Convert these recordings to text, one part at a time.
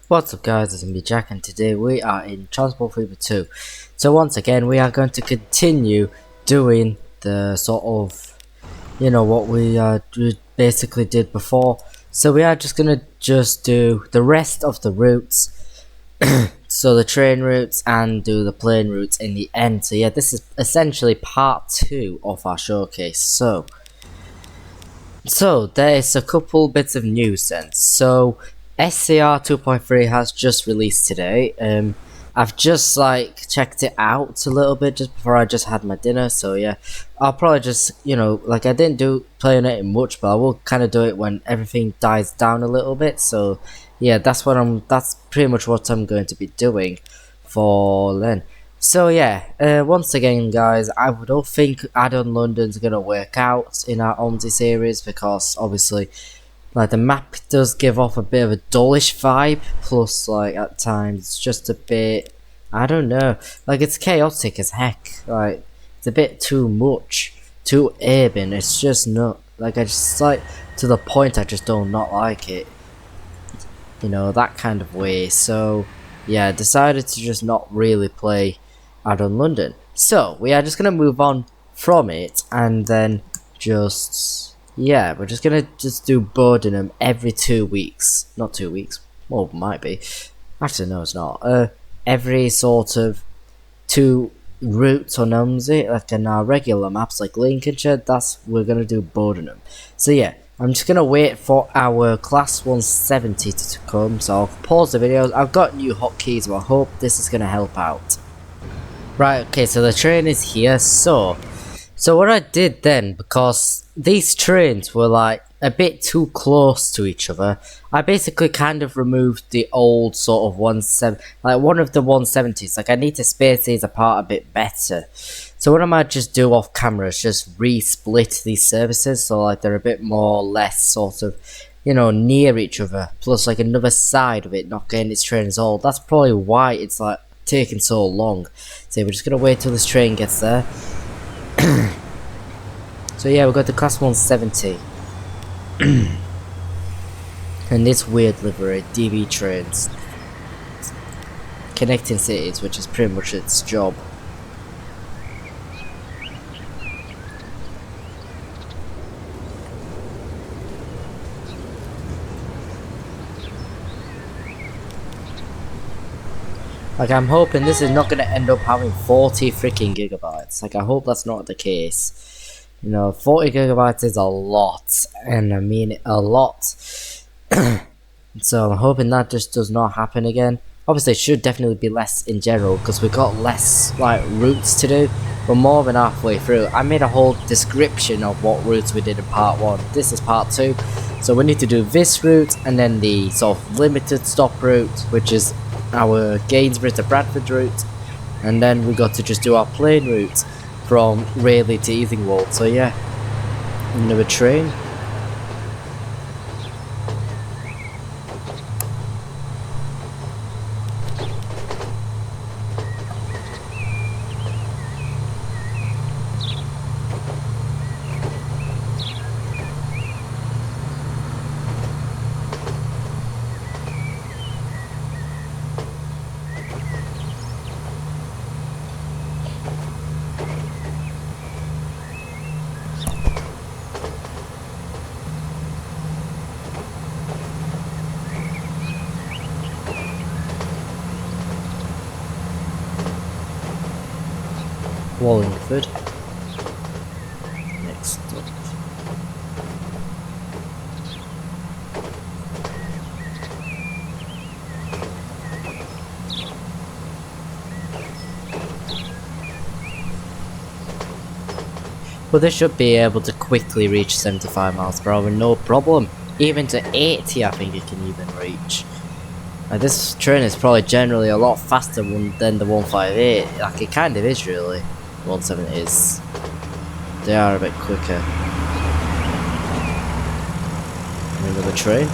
What's up guys, it's me Jack and today we are in Transport Fever 2. So once again we are going to continue doing the sort of, what we basically did before. So we are just going to do the rest of the routes, so the train routes and do the plane routes in the end. So yeah, this is essentially part 2 of our showcase. So there is a couple bits of news then. So SCR 2.3 has just released today. I've just checked it out a little bit just before I just had my dinner. So yeah, I'll probably just I didn't play on it much, but I will kind of do it when everything dies down a little bit. So yeah, that's pretty much what I'm going to be doing for then. So yeah, once again guys, I don't think Add-on London's gonna work out in our OMSI series because obviously the map does give off a bit of a dullish vibe, plus at times it's just a bit, I don't know, it's chaotic as heck, it's a bit too much, too urban. It's just not, I just to the point I just do not like it, that kind of way. So yeah, I decided to just not really play Add-on London. So we are just gonna move on from it and then we're just gonna do Bodenham every 2 weeks. Not 2 weeks. Well, it might be. Actually, no, it's not. Every sort of 2 routes on OMSI, like in our regular maps, like Lincolnshire. We're gonna do Bodenham. So yeah, I'm just gonna wait for our class 170 to come. So I'll pause the videos. I've got new hotkeys, so I hope this is gonna help out. Right, okay, so the train is here. So what I did then, because these trains were a bit too close to each other, I basically kind of removed the old sort of one of the 170s. I need to space these apart a bit better. So what I might just do off camera is just re-split these services, so they're a bit more or less sort of, near each other. Plus another side of it not getting its trains all. That's probably why it's taking so long. So we're just gonna wait till this train gets there. So yeah, we've got the class 170 and this weird livery, DB trains connecting cities, which is pretty much its job. I'm hoping this is not going to end up having 40 freaking gigabytes. I hope that's not the case. 40 gigabytes is a lot, and I mean a lot. So I'm hoping that just does not happen again. Obviously it should definitely be less in general because we've got less routes to do. We're more than halfway through. I made a whole description of what routes we did in part 1. This is part 2. So we need to do this route and then the sort of limited stop route, which is our Gainsborough to Bradford route, and then we got to just do our plane route from Rayleigh to Easingwold. So yeah, another train. Wallingford. Next stop. Well, they should be able to quickly reach 75 miles per hour, no problem. Even to 80, I think it can even reach. This train is probably generally a lot faster than the 158. It kind of is really. 170s. They are a bit quicker. Another train.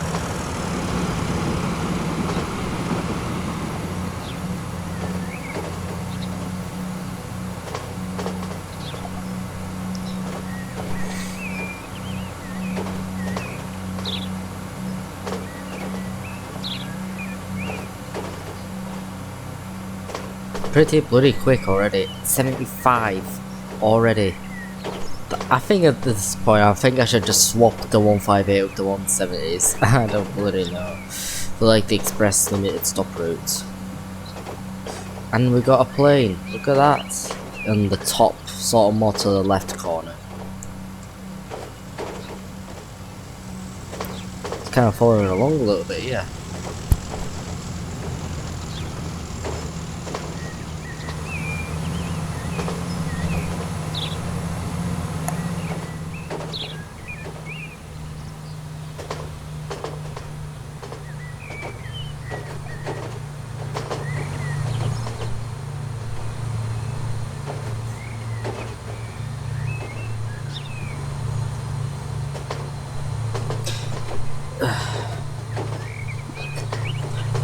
pretty bloody quick already. 75 already. I think at this point, I think I should just swap the 158 with the 170s. I don't bloody know. For like the express limited stop routes. And we got a plane. Look at that. And the top, sort of more to the left corner. It's kind of following along a little bit, yeah.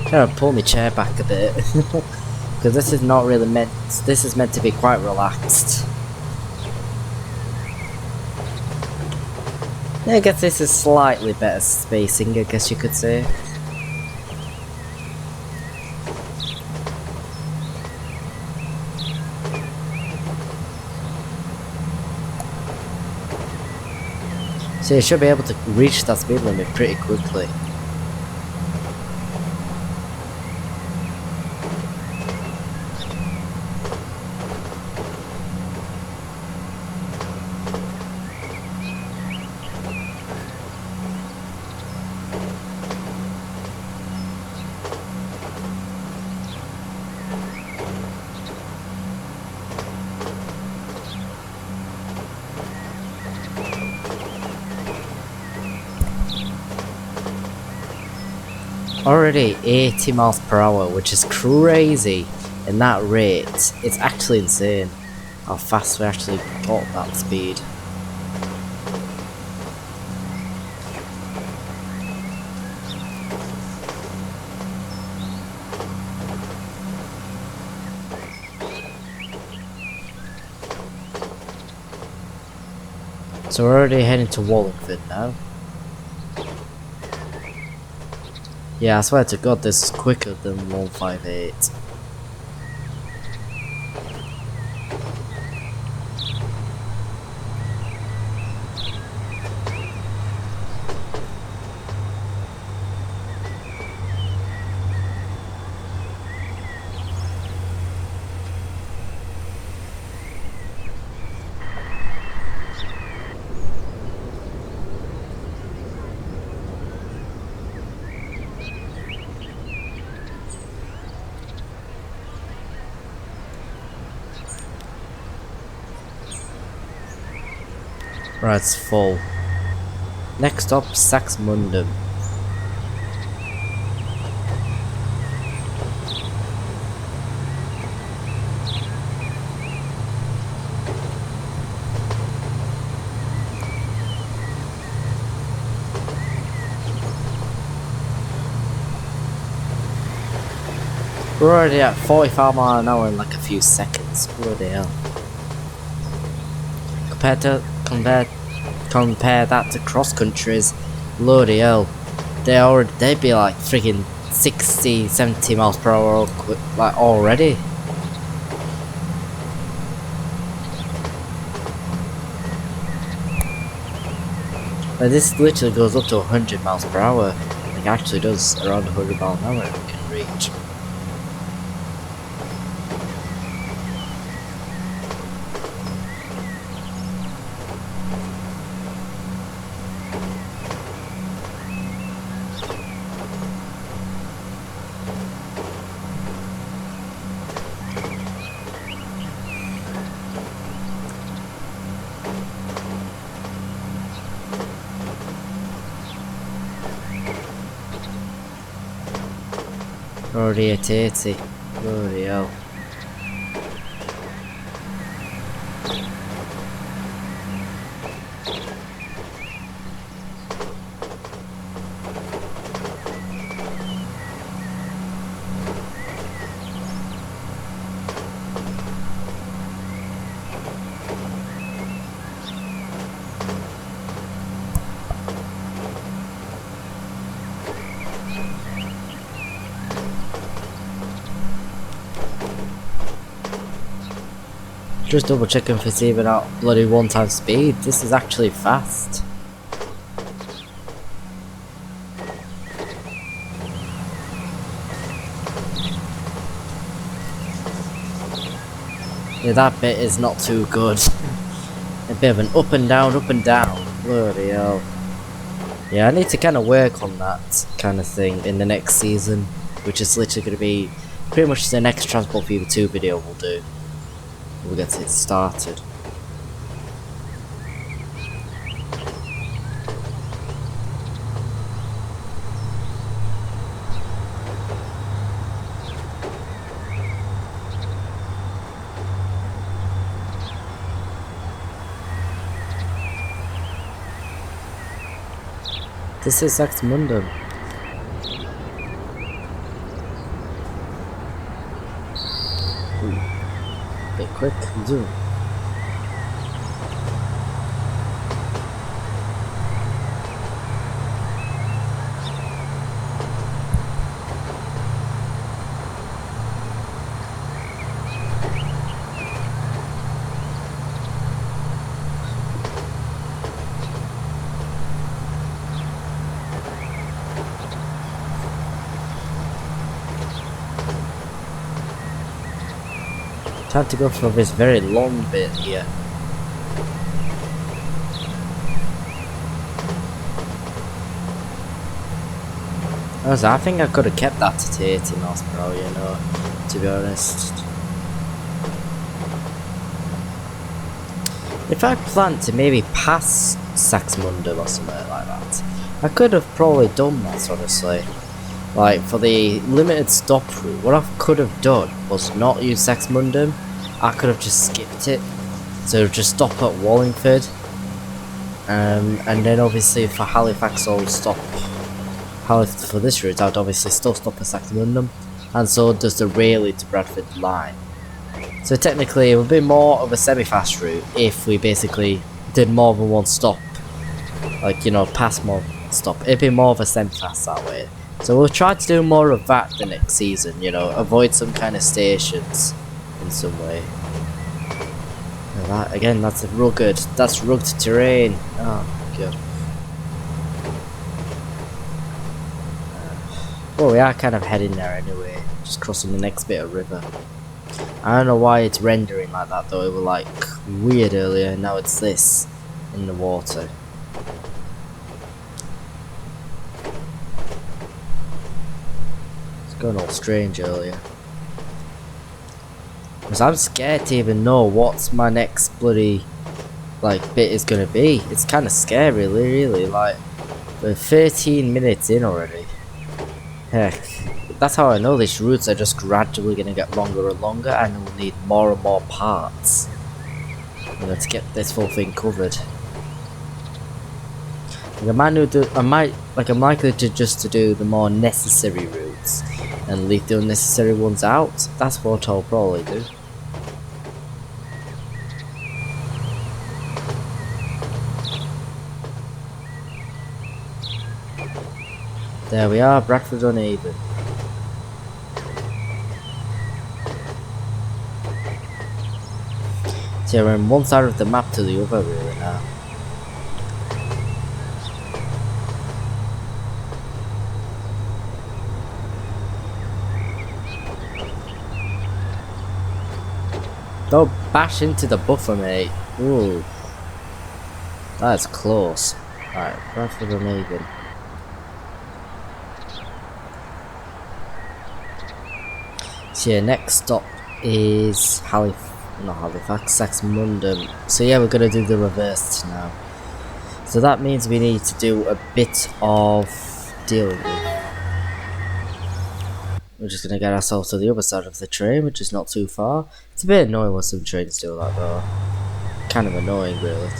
Trying to pull my chair back a bit because this is not really meant. This is meant to be quite relaxed. Yeah, I guess this is slightly better spacing, I guess you could say. So you should be able to reach that speed limit pretty quickly. Already 80 miles per hour, which is crazy. In that rate, it's actually insane how fast we actually got that speed. So we're already heading to Wallingford now. Yeah, I swear to God, this is quicker than 158. Right, it's full. Next stop, Saxmundham. We're already at 45 miles an hour in like a few seconds. Bloody hell. Compare that to cross countries, bloody hell, they'd be like freaking 60, 70 miles per hour like already. Like this literally goes up to 100 miles per hour. Like actually does around 100 miles an hour it can reach. Already at 80. Bloody hell. Just double checking if it's even at bloody 1x speed. This is actually fast. Yeah, that bit is not too good. A bit of an up and down, up and down. Bloody hell. Yeah, I need to kind of work on that kind of thing in the next season, which is literally going to be pretty much the next Transport Fever 2 video we'll do. We'll get it started. This is Saxmundham. Bit quick, zoom. Time to go for this very long bit here. I think I could have kept that at 80 miles per hour, you know, to be honest. If I planned to maybe pass Saxmundham or something like that, I could have probably done that, honestly. Like, for the limited stop route, what I could have done was not use Saxmundham. I could have just skipped it. So just stop at Wallingford. And then obviously for Halifax I'll stop. For this route I'd obviously still stop at Saxmundham. And so does the Rayleigh to Bradford line. So technically it would be more of a semi-fast route if we basically did more than one stop. Like, you know, pass more stop. It'd be more of a semi-fast that way. So we'll try to do more of that the next season, you know, avoid some kind of stations in some way. And that, again, that's rugged terrain. Oh, good. Well, we are kind of heading there anyway, just crossing the next bit of river. I don't know why it's rendering like that though, it was like weird earlier, now it's this in the water. Going all strange earlier. Because I'm scared to even know what's my next bloody like bit is gonna be. It's kind of scary, really. Like, we're 13 minutes in already. Heck, that's how I know these routes are just gradually gonna get longer and longer, and we'll need more and more parts, you know, to get this full thing covered. Like, I'm likely to just do the more necessary routes and leave the unnecessary ones out. That's what I'll probably do. There we are, Bradford-on-Avon. So we're on one side of the map to the other really now. Don't bash into the buffer, mate. Ooh. That's close. Alright, Bradford-on-Avon. So yeah, next stop is Halifax, Saxmundham. So yeah, we're gonna do the reverse now. So that means we need to do a bit of dealing with. We're just gonna get ourselves to the other side of the train, which is not too far. It's a bit annoying when some trains do that though. Kind of annoying, really.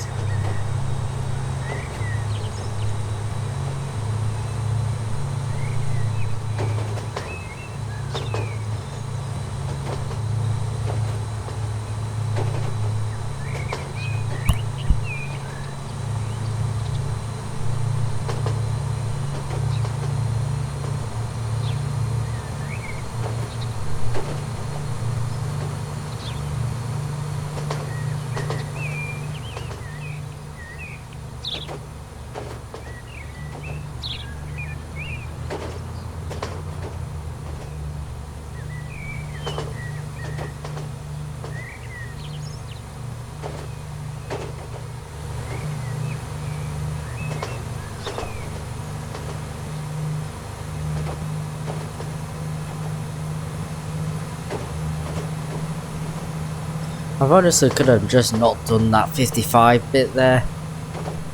I've honestly could have just not done that 55 bit there.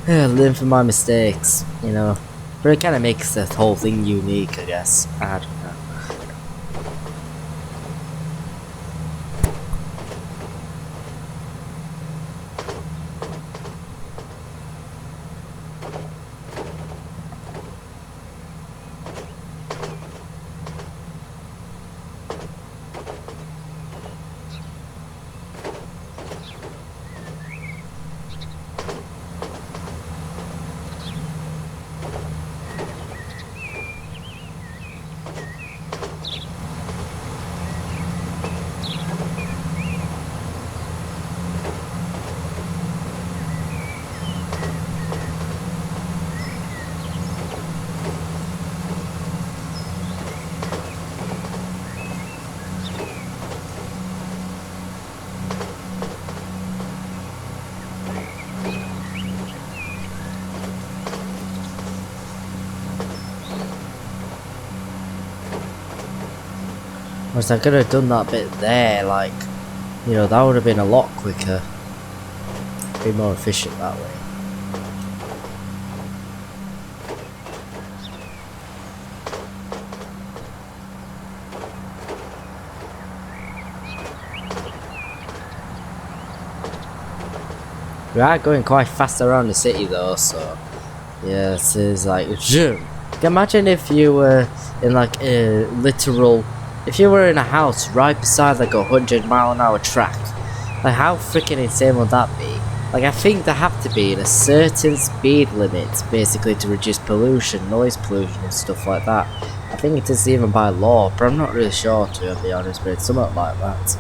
Learn from my mistakes, you know. But it kind of makes the whole thing unique, I guess. I don't know. Whereas I could have done that bit there, like, you know, that would have been a lot quicker. Be more efficient that way. We are going quite fast around the city though, so yeah, this is like zoom. Imagine if you were in like a literal, if you were in a house right beside like 100-mile-an-hour track, like how freaking insane would that be? Like I think there have to be in a certain speed limit basically to reduce pollution, noise pollution and stuff like that. I think it is even by law, but I'm not really sure to be honest, but it's something like that.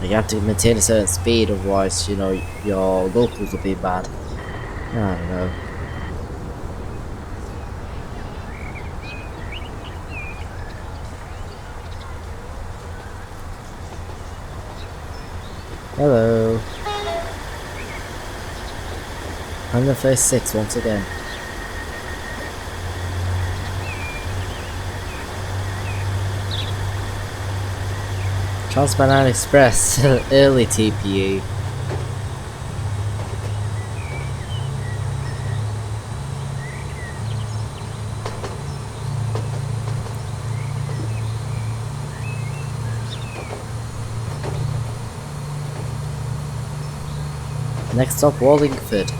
You have to maintain a certain speed, otherwise, you know, your locals will be bad. I don't know. Hello. I'm the first 6 once again. Trans-Banana Express, early TPE. Next stop, Wallingford.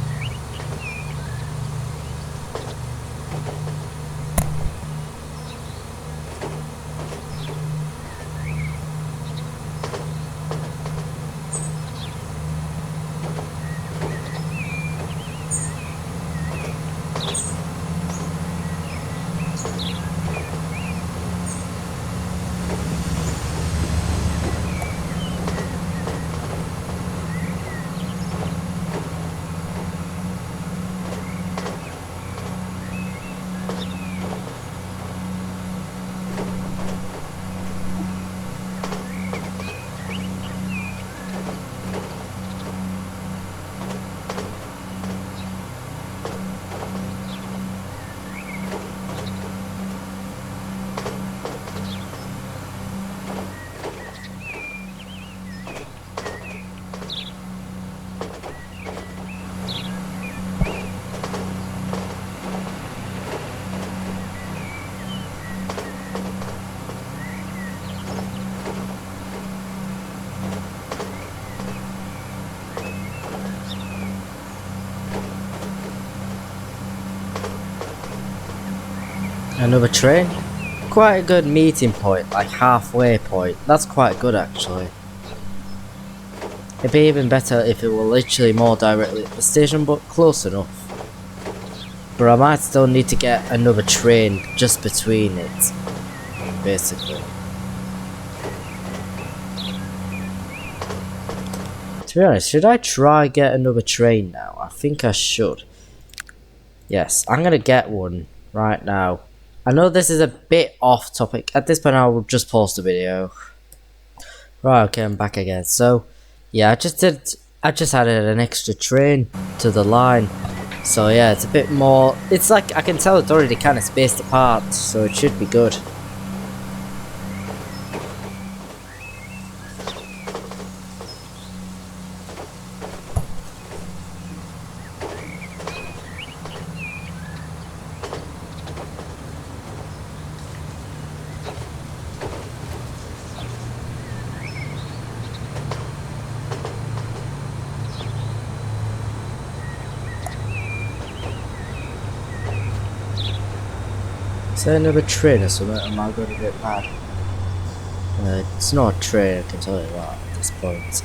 Another train? Quite a good meeting point, like halfway point. That's quite good actually. It'd be even better if it were literally more directly at the station, but close enough. But I might still need to get another train just between it, basically. To be honest, should I try get another train now? I think I should. Yes, I'm gonna get one right now. I know this is a bit off topic. At this point I will just pause the video. Right, okay, I'm back again. So, yeah, I just added an extra train to the line. So yeah, it's a bit more, it's like, I can tell it's already kind of spaced apart, so it should be good. Is there another train or something? Am I going to get mad? It's not a train, I can tell you that at this point.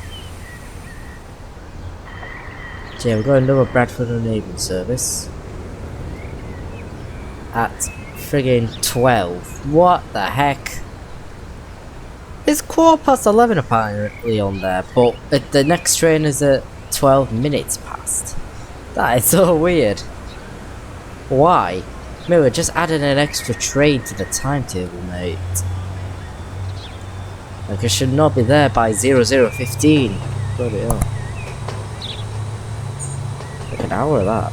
So yeah, we've got another Bradford and Avon service. At friggin' 12. What the heck? It's 11:15 apparently on there, but the next train is at 12 minutes past. That is so weird. Why? Mate, we're just adding an extra train to the timetable, mate. Like, it should not be there by 00:15. Bloody hell. Like an hour of that.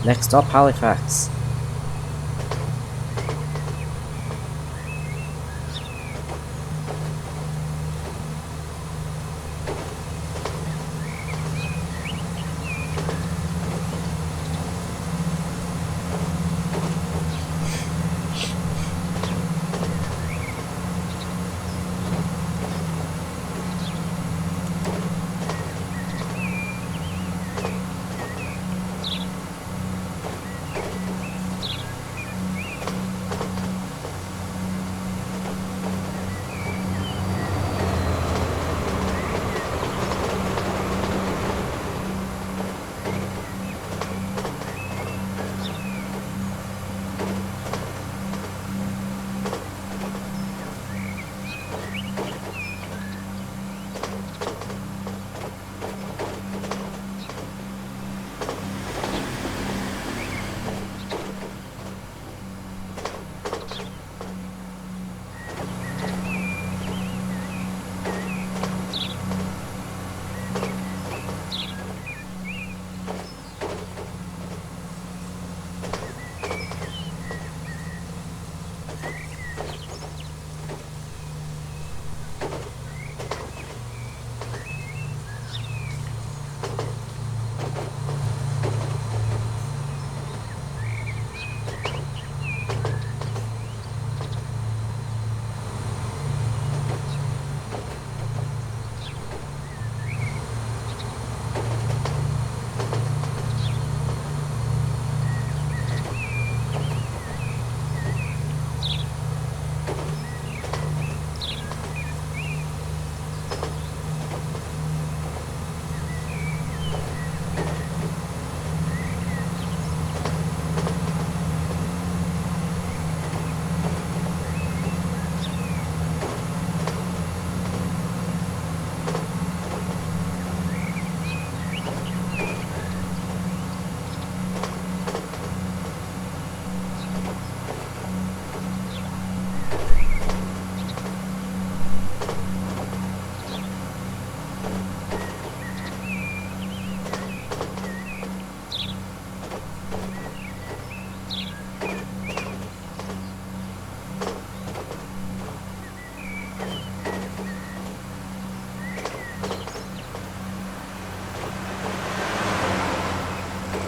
Next stop, Halifax.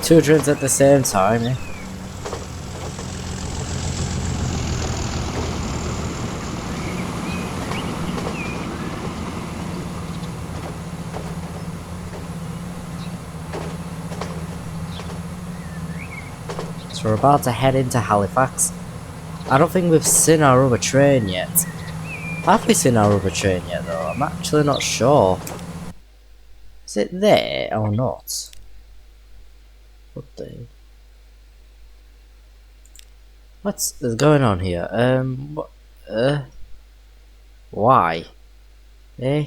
Two trains at the same time, eh? So we're about to head into Halifax. I don't think we've seen our other train yet. Have we seen our other train yet though? I'm actually not sure. Is it there or not? What the... What's going on here? Why? Eh?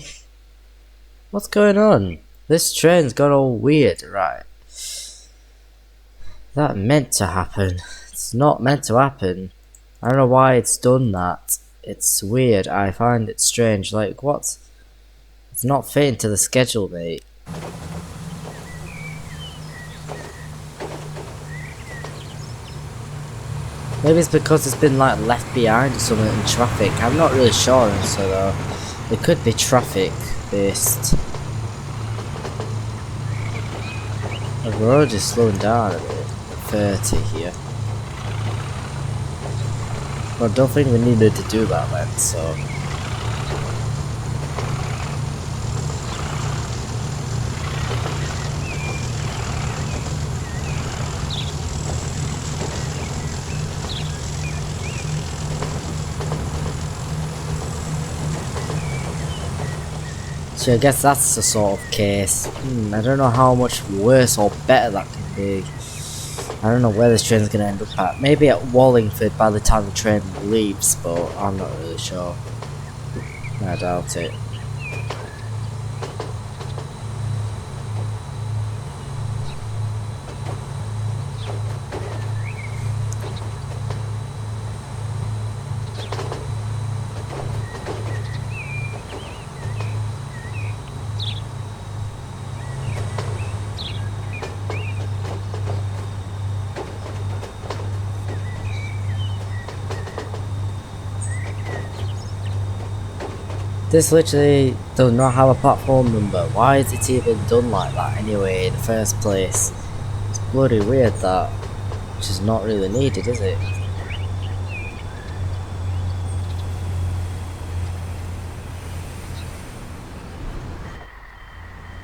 What's going on? This train's got all weird, right? That meant to happen. It's not meant to happen. I don't know why it's done that. It's weird. I find it strange. Like, what? It's not fitting to the schedule, mate. Maybe it's because it's been like left behind or something in traffic. I'm not really sure, so though. It could be traffic based. The road is slowing down a bit. 30 here. But I don't think we needed to do that then, so. So I guess that's the sort of case. I don't know how much worse or better that could be. I don't know where this train's gonna end up at. Maybe at Wallingford by the time the train leaves, but I'm not really sure. I doubt it. This literally does not have a platform number. Why is it even done like that anyway in the first place? It's bloody weird that. Which is not really needed, is it?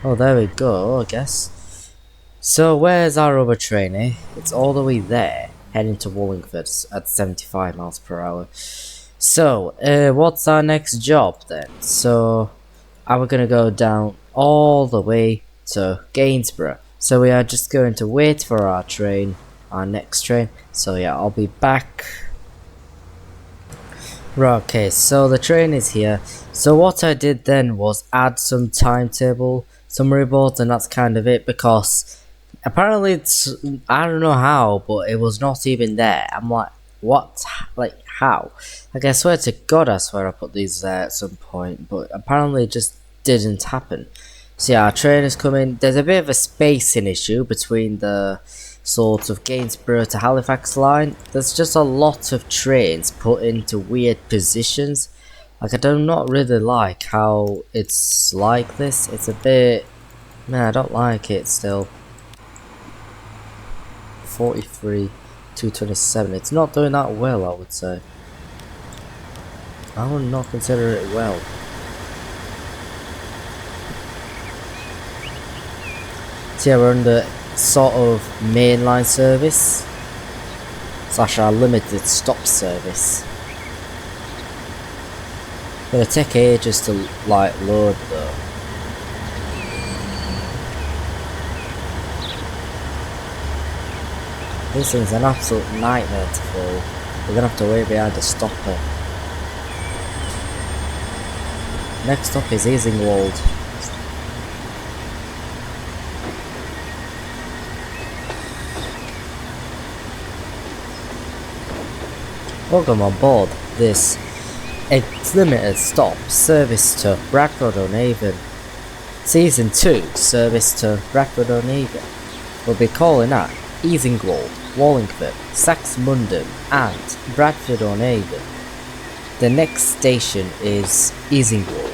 Oh, there we go, I guess. So where's our other trainee? It's all the way there, heading to Wallingford at 75 miles per hour. So, what's our next job then? So, we're gonna go down all the way to Gainsborough. So we are just going to wait for our train, our next train. So yeah, I'll be back. Right, okay, so the train is here. So what I did then was add some timetable summary boards, and that's kind of it, because apparently it's, I don't know how, but it was not even there. I'm like, what? Like, how? Like, I swear to God, I swear I put these there at some point, but apparently it just didn't happen. So yeah, our train is coming. There's a bit of a spacing issue between the sort of Gainsborough to Halifax line. There's just a lot of trains put into weird positions. Like, I do not really like how it's like this. It's a bit... Man, I don't like it still. 43, 227. It's not doing that well, I would say. I would not consider it well. So yeah, we're on the sort of mainline service / our limited stop service. Gonna take ages to like load though. This thing's an absolute nightmare to follow. We're gonna have to wait behind a stopper. Next stop is Isingwold. Welcome on board this limited stop service to Bradford-on-Avon. Season 2 service to Bradford-on-Avon. We'll be calling at Isingwold, Wallingford, Saxmundham and Bradford-on-Avon. The next station is Isingwold.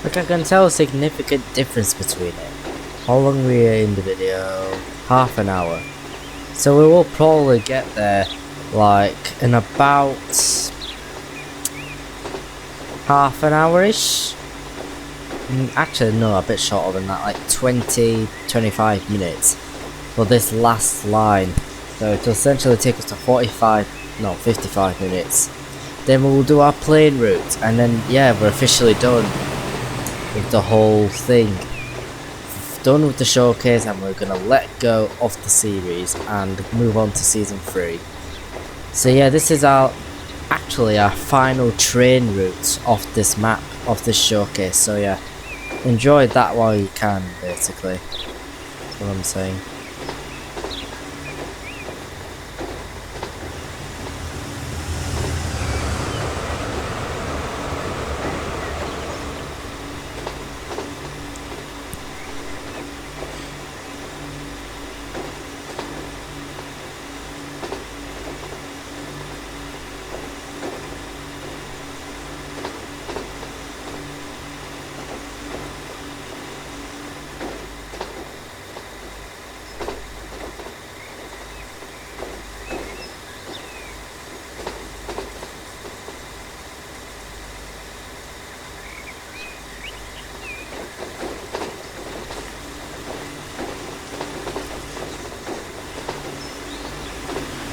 Like, I can tell a significant difference between it. How long we are in the video? Half an hour. So we will probably get there like in about half an hour-ish. Actually no, a bit shorter than that, like 20-25 minutes for this last line. So it'll essentially take us to 55 minutes. Then we'll do our plane route, and then yeah, we're officially done with the whole thing done with the showcase and we're gonna let go of the series and move on to season 3. So yeah, this is actually our final train route off this map, off this showcase. So yeah, enjoy that while you can, basically. That's what I'm saying.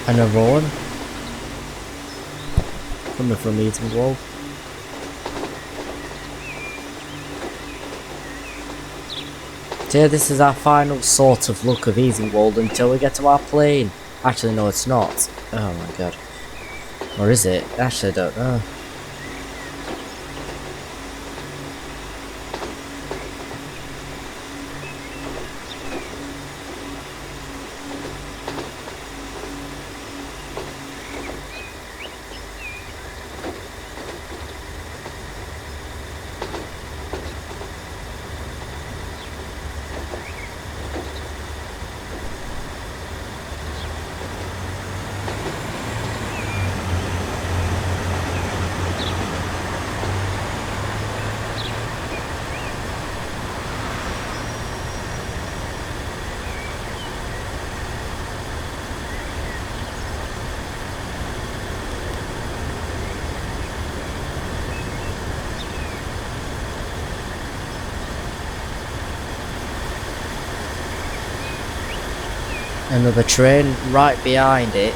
Another one coming from Eaton Wall. So yeah, this is our final sort of look of Easingwold until we get to our plane. Actually, no, it's not. Oh my god. Or is it? Actually, I don't know. Another train right behind it.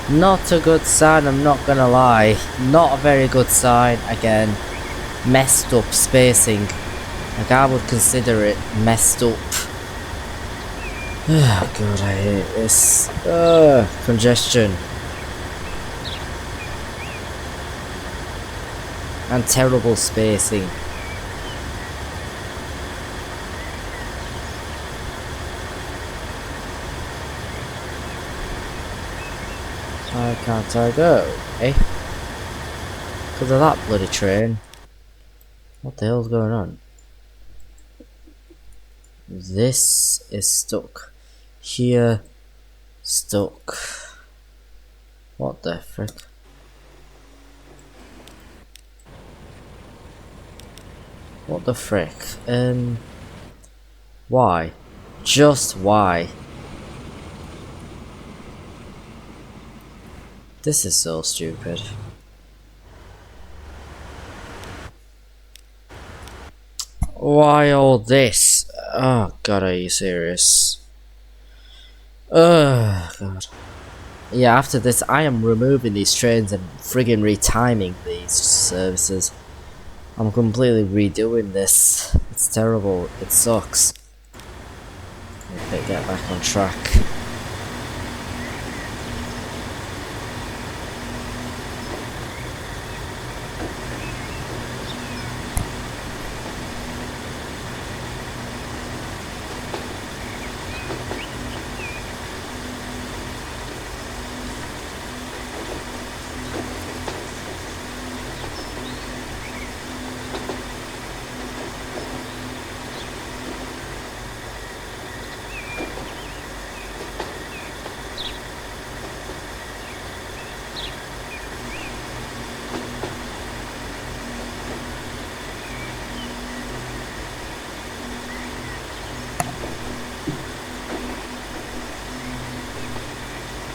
Not a good sign, I'm not gonna lie. Not a very good sign. Again, messed up spacing. Like, I would consider it messed up. Oh god, I hate this. Congestion. And terrible spacing. Why can't I go, eh? Because of that bloody train. What the hell's going on? This is stuck. Here, stuck. What the frick? What the frick? Why? Just why? This is so stupid. Why all this? Oh god, are you serious? Oh god. Yeah, after this I am removing these trains and friggin' retiming these services. I'm completely redoing this. It's terrible. It sucks. Okay, get back on track.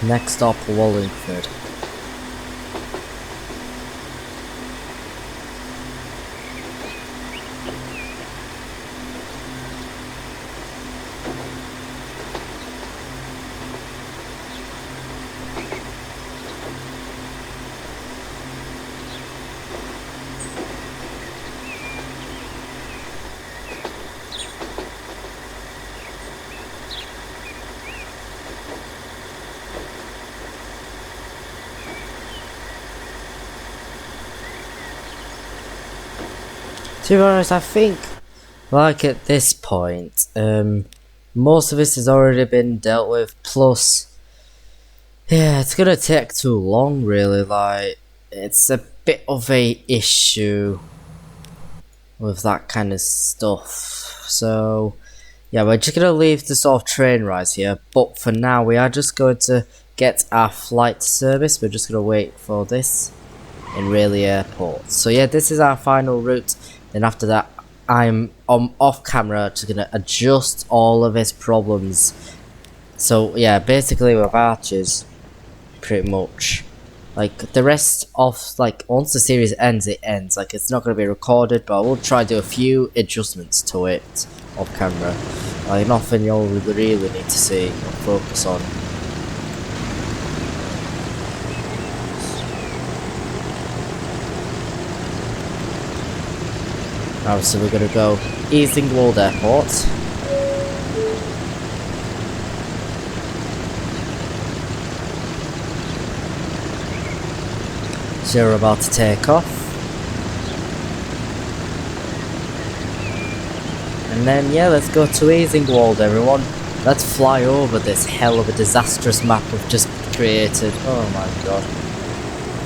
Next stop, Wallingford. To be honest, I think, like at this point, most of this has already been dealt with. Plus, yeah, it's gonna take too long, really. Like, it's a bit of a issue with that kind of stuff. So, yeah, we're just gonna leave the sort of train rise here. But for now, we are just going to get our flight service. We're just gonna wait for this in Raleigh Airport. So yeah, this is our final route. Then after that, I'm off camera just gonna adjust all of its problems. So yeah, basically with Archers, pretty much, like the rest of, like, once the series ends, it ends. Like, it's not gonna be recorded, but I will try to do a few adjustments to it off camera. Like, nothing you'll really need to see or focus on. Now, so we're gonna go Easingwold Airport. So we're about to take off. And then, yeah, let's go to Easingwold, everyone. Let's fly over this hell of a disastrous map we've just created. Oh my god.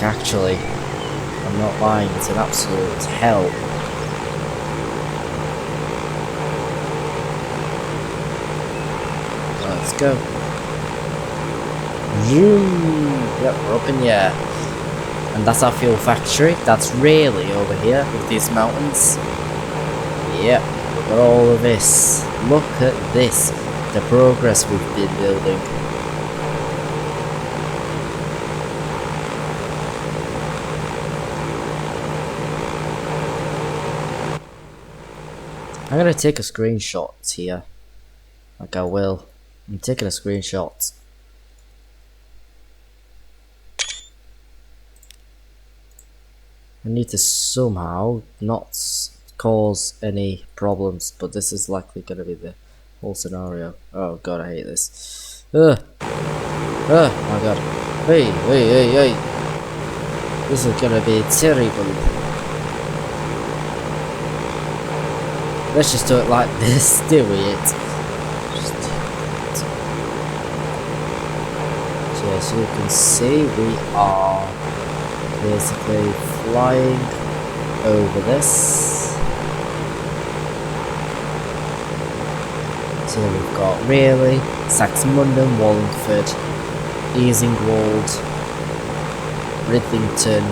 Actually, I'm not lying, it's an absolute hell. Let's go. Zoom. Yep, we're up in the air. And that's our fuel factory. That's really over here with these mountains. Yep, we've got all of this. Look at this. The progress we've been building. I'm gonna take a screenshot here. Like I will. I'm taking a screenshot. I need to somehow not cause any problems, but this is likely gonna be the whole scenario. Oh god, I hate this. Oh my god. Hey. This is gonna be terrible. Let's just do it like this, do it. So you can see we are basically flying over this. So we've got Raleigh, Saxmundham, Wallingford, Easingwold, Bridlington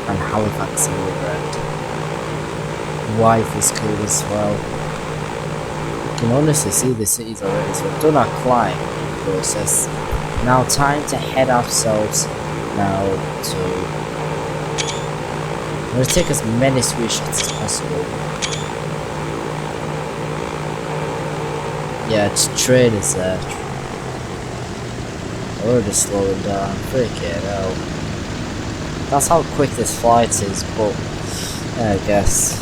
and Halifax in the red. Wythe is cool as well. You can honestly see the cities already, so we've done our climb process. Now time to head ourselves now to... I'm going to take as many screenshots as possible. Yeah, train is there. Already slowing down, freaking hell. That's how quick this flight is, but I guess.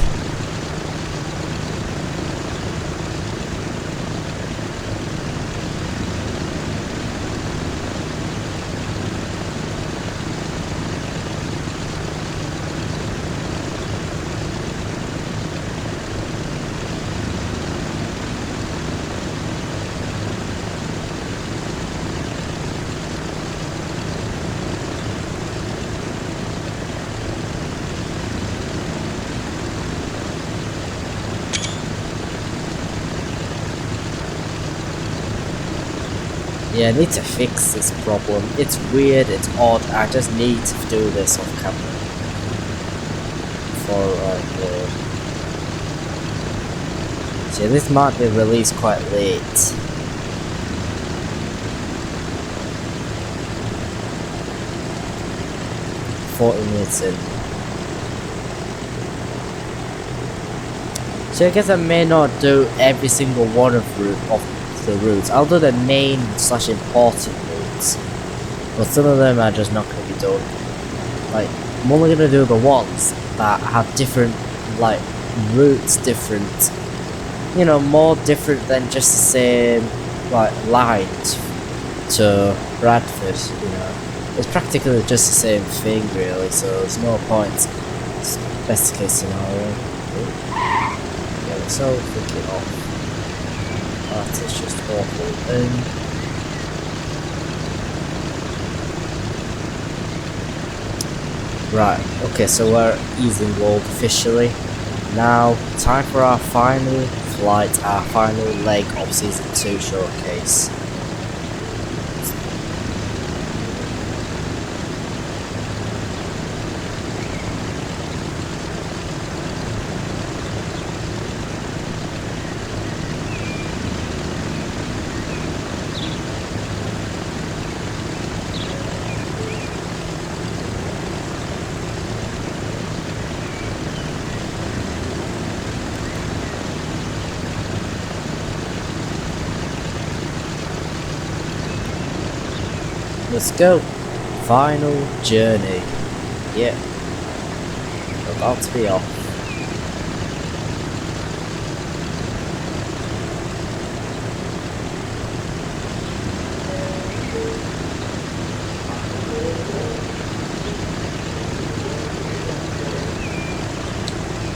Yeah, I need to fix this problem. It's weird, it's odd, I just need to do this off camera. Before I upload. See, this might be released quite late. $40 in. So I guess I may not do every single one of the routes. I'll do the main / important routes, but some of them are just not going to be done. Like, I'm only going to do the ones that have different, like, routes, different, you know, more different than just the same, like, line to Bradford, you know. It's practically just the same thing, really, so there's no point. It's best case scenario. so flick it off. That is just awful. Right, okay, so we're easing world officially. Now, time for our final flight, our final leg of Season 2 showcase. Let's go. Final journey. Yep. We're about to be off.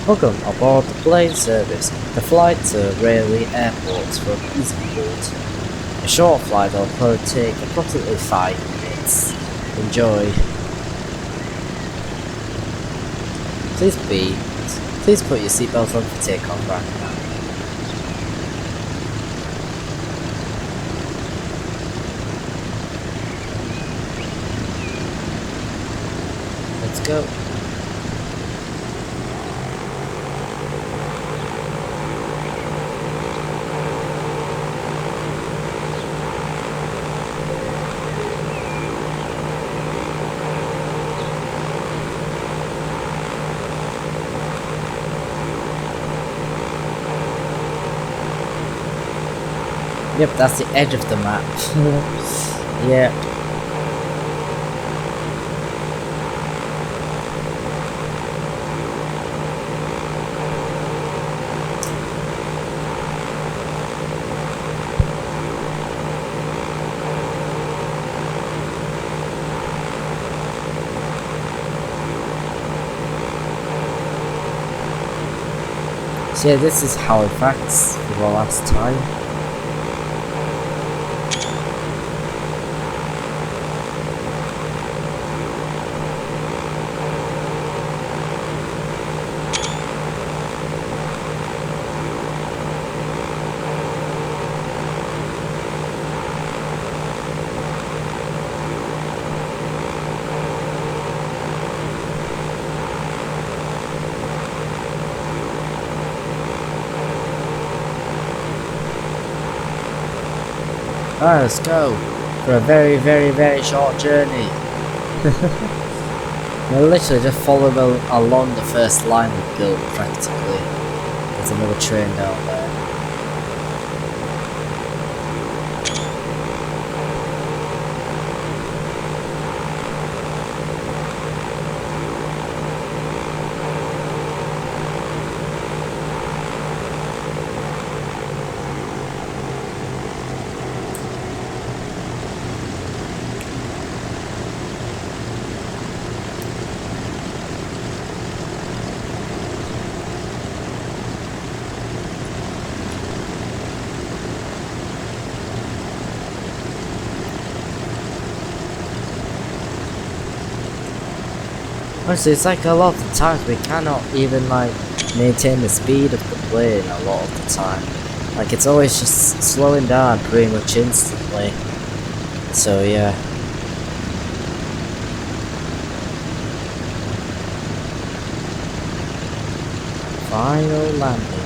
Welcome aboard the plane service. The flight to Raleigh Airport from Eastport. A short flight will probably take approximately 5 minutes. Enjoy. Please put your seatbelt on for takeoff right now. Let's go. Yep, that's the edge of the map. Yeah. So yeah, this is Halifax for the last time. Alright, let's go for a very, very, very short journey. We're literally just following along the first line we built practically. There's another train down there. Honestly, it's like a lot of the times we cannot even like maintain the speed of the plane a lot of the time. Like it's always just slowing down pretty much instantly. So yeah. Final landing.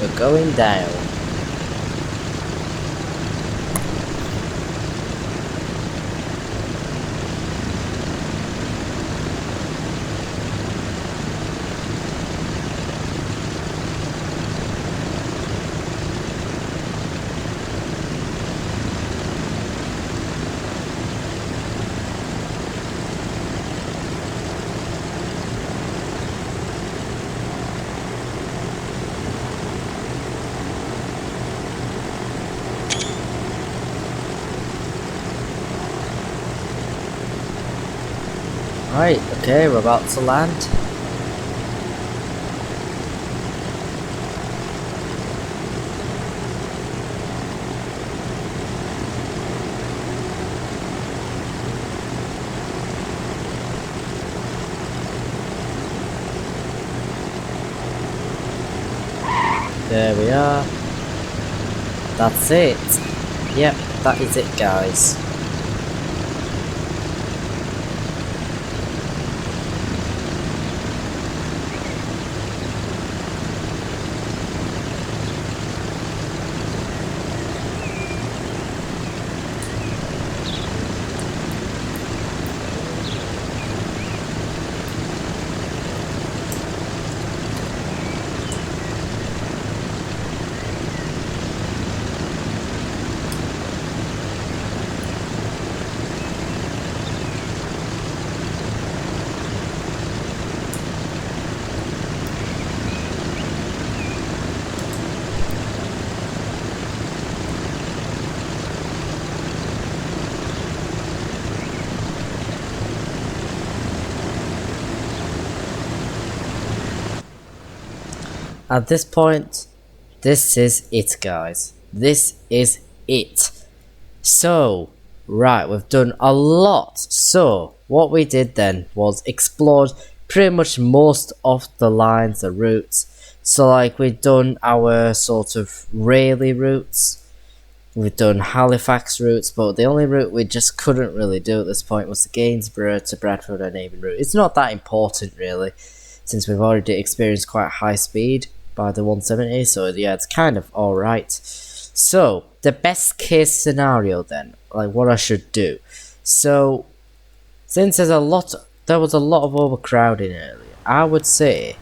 We're going down. Right, okay, we're about to land. There we are. That's it. Yep, that is it, guys. At this point, this is it, guys. This is it. So, right, we've done a lot. So, what we did then was explored pretty much most of the lines, the routes. So, like, we've done our sort of Rayleigh routes. We've done Halifax routes, but the only route we just couldn't really do at this point was the Gainsborough to Bradford and Avon route. It's not that important, really, since we've already experienced quite high speed by the 170, so yeah, it's kind of alright. So, the best case scenario then, like what I should do. So, since there was a lot of overcrowding earlier, I would say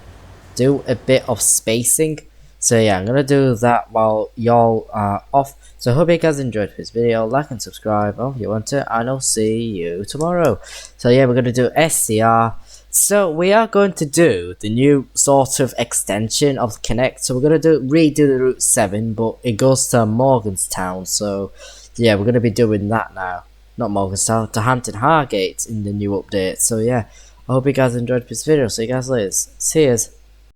do a bit of spacing. So yeah, I'm gonna do that while y'all are off. So I hope you guys enjoyed this video. Like and subscribe if you want to, and I'll see you tomorrow. So yeah, we're gonna do SCR. So we are going to do the new sort of extension of Connect. So we're going to redo the Route 7, but it goes to Morganstown. So yeah, we're going to be doing that now. Not Morganstown, to Hampton Hargate in the new update. So yeah, I hope you guys enjoyed this video. See you guys later. See yous.